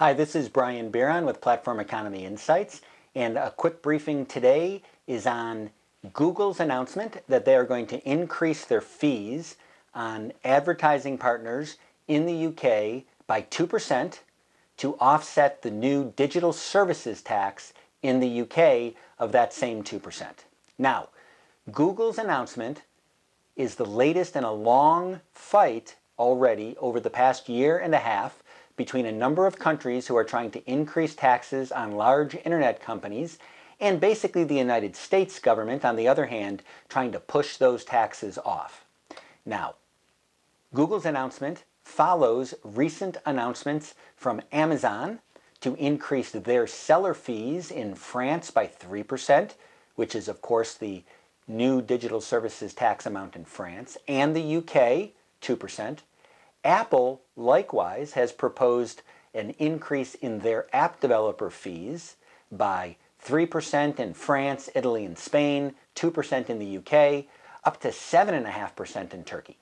Hi, this is Brian Bieron with Platform Economy Insights, and a quick briefing today is on Google's announcement that they are going to increase their fees on advertising partners in the UK by 2% to offset the new digital services tax in the UK of that same 2%. Now, Google's announcement is the latest in a long fight already over the past year and a half between a number of countries who are trying to increase taxes on large internet companies and basically the United States government, on the other hand, trying to push those taxes off. Now, Google's announcement follows recent announcements from Amazon to increase their seller fees in France by 3%, which is of course the new digital services tax amount in France, and the UK, 2%. Apple, likewise, has proposed an increase in their app developer fees by 3% in France, Italy, and Spain, 2% in the UK, up to 7.5% in Turkey.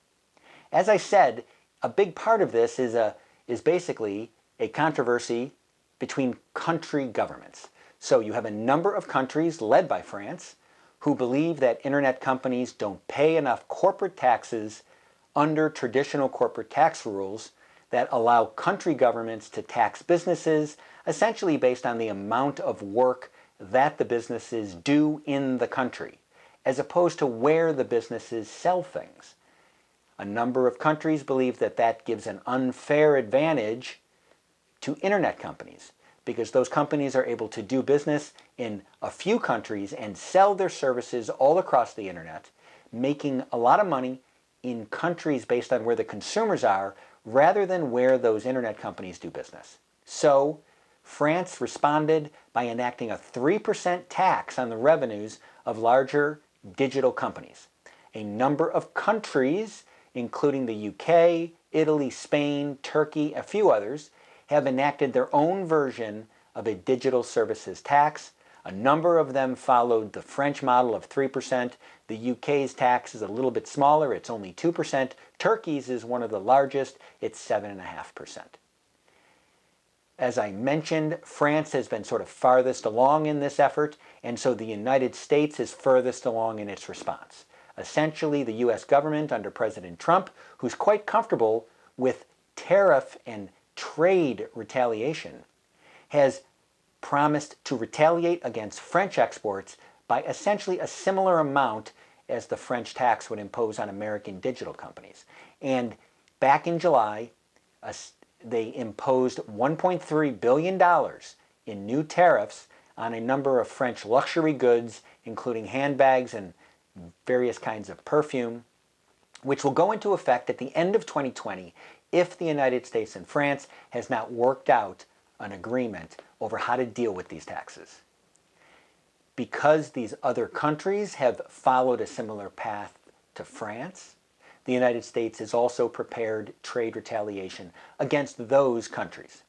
As I said, a big part of this is basically a controversy between country governments. So you have a number of countries, led by France, who believe that internet companies don't pay enough corporate taxes under traditional corporate tax rules that allow country governments to tax businesses essentially based on the amount of work that the businesses do in the country, as opposed to where the businesses sell things. A number of countries believe that that gives an unfair advantage to internet companies because those companies are able to do business in a few countries and sell their services all across the internet, making a lot of money in countries based on where the consumers are rather than where those internet companies do business. So France responded by enacting a 3% tax on the revenues of larger digital companies. A number of countries, including the UK, Italy, Spain, Turkey, a few others, have enacted their own version of a digital services tax. A number of them followed the French model of 3%. The UK's tax is a little bit smaller, it's only 2%. Turkey's is one of the largest, it's 7.5%. As I mentioned, France has been sort of farthest along in this effort, and so the United States is furthest along in its response. Essentially, the US government under President Trump, who's quite comfortable with tariff and trade retaliation, has promised to retaliate against French exports by essentially a similar amount as the French tax would impose on American digital companies. And back in July, they imposed $1.3 billion in new tariffs on a number of French luxury goods, including handbags and various kinds of perfume, which will go into effect at the end of 2020 if the United States and France has not worked out an agreement over how to deal with these taxes. Because these other countries have followed a similar path to France, the United States has also prepared trade retaliation against those countries.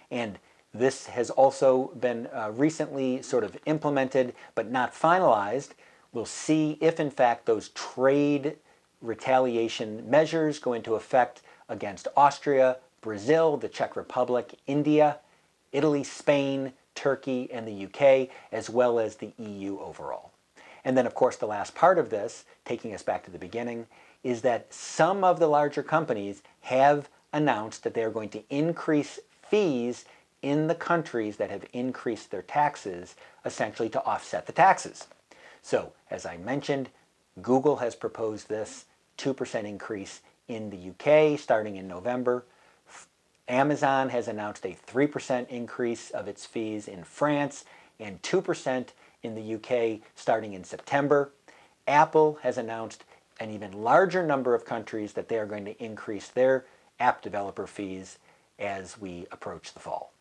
And this has also been recently sort of implemented but not finalized. We'll see if in fact those trade retaliation measures go into effect against Austria, Brazil, the Czech Republic, India, Italy, Spain, Turkey, and the UK, as well as the EU overall. And then, of course, the last part of this, taking us back to the beginning, is that some of the larger companies have announced that they are going to increase fees in the countries that have increased their taxes, essentially to offset the taxes. So, as I mentioned, Google has proposed this 2% increase in the UK starting in November. Amazon has announced a 3% increase of its fees in France and 2% in the UK starting in September. Apple has announced an even larger number of countries that they are going to increase their app developer fees as we approach the fall.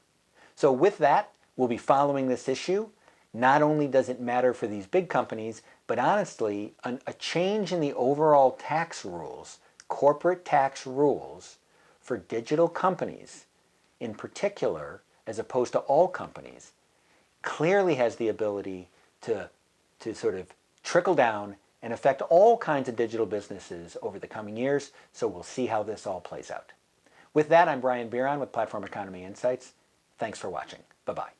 So with that, we'll be following this issue. Not only does it matter for these big companies, but honestly, a change in the overall tax rules, corporate tax rules, for digital companies in particular, as opposed to all companies, clearly has the ability to sort of trickle down and affect all kinds of digital businesses over the coming years, so we'll see how this all plays out. With that, I'm Brian Bieron with Platform Economy Insights. Thanks for watching. Bye-bye.